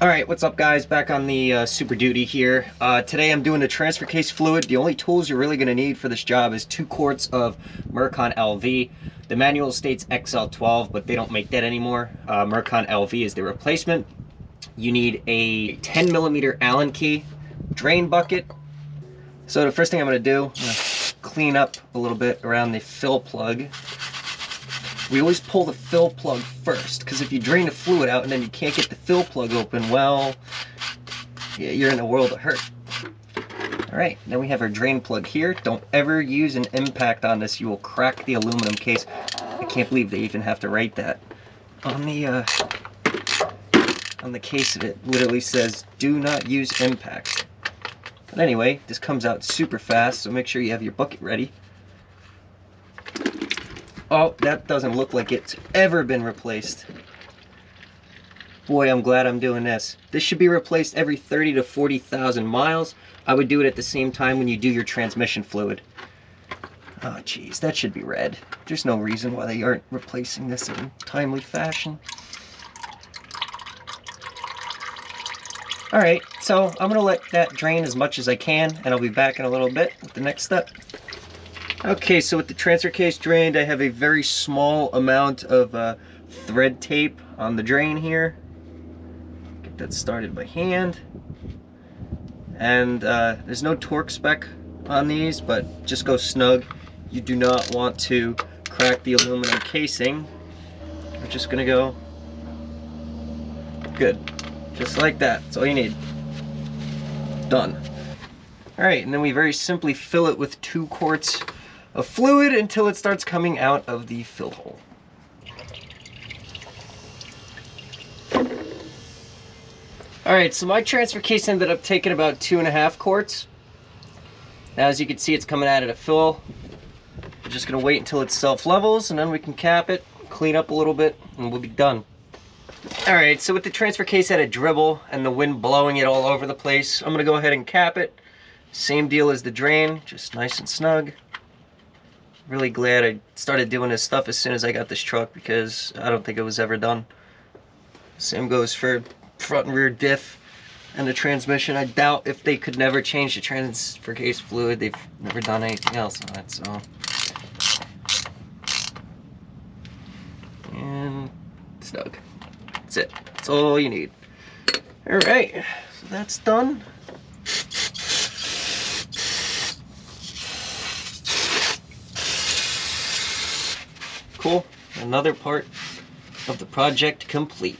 Alright, what's up guys? Back on the Super Duty here. Today I'm doing the transfer case fluid. The only tools you're really going to need for this job is 2 quarts of Mercon LV. The manual states XL12, but they don't make that anymore. Mercon LV is the replacement. You need a 10mm Allen key, drain bucket. So the first thing I'm going to do, I'm going to clean up a little bit around the fill plug. We always pull the fill plug first, because if you drain the fluid out and then you can't get the fill plug open, well, yeah, you're in a world of hurt. Alright, then we have our drain plug here. Don't ever use an impact on this. You will crack the aluminum case. I can't believe they even have to write that. On the case of it, literally says, do not use impact. But anyway, this comes out super fast, so make sure you have your bucket ready. Oh, that doesn't look like it's ever been replaced. Boy, I'm glad I'm doing this. This should be replaced every 30 to 40,000 miles. I would do it at the same time when you do your transmission fluid. Oh, geez, that should be red. There's no reason why they aren't replacing this in timely fashion. Alright, so I'm going to let that drain as much as I can, and I'll be back in a little bit with the next step. Okay, so with the transfer case drained, I have a very small amount of thread tape on the drain here. Get that started by hand. And there's no torque spec on these, but just go snug. You do not want to crack the aluminum casing. We're just gonna go good, just like that. That's all you need. Done. All right, and then we very simply fill it with 2 quarts of fluid until it starts coming out of the fill hole. Alright, so my transfer case ended up taking about 2.5 quarts. Now as you can see, it's coming out of the fill. We're just going to wait until it self-levels, and then we can cap it, clean up a little bit, and we'll be done. Alright, so with the transfer case at a dribble and the wind blowing it all over the place, I'm going to go ahead and cap it. Same deal as the drain, just nice and snug. Really glad I started doing this stuff as soon as I got this truck, because I don't think it was ever done. Same goes for front and rear diff and the transmission. I doubt if they could never change the transfer case fluid. They've never done anything else on it, so. And snug. That's it. That's all you need. Alright, so that's done. Cool. Another part of the project complete.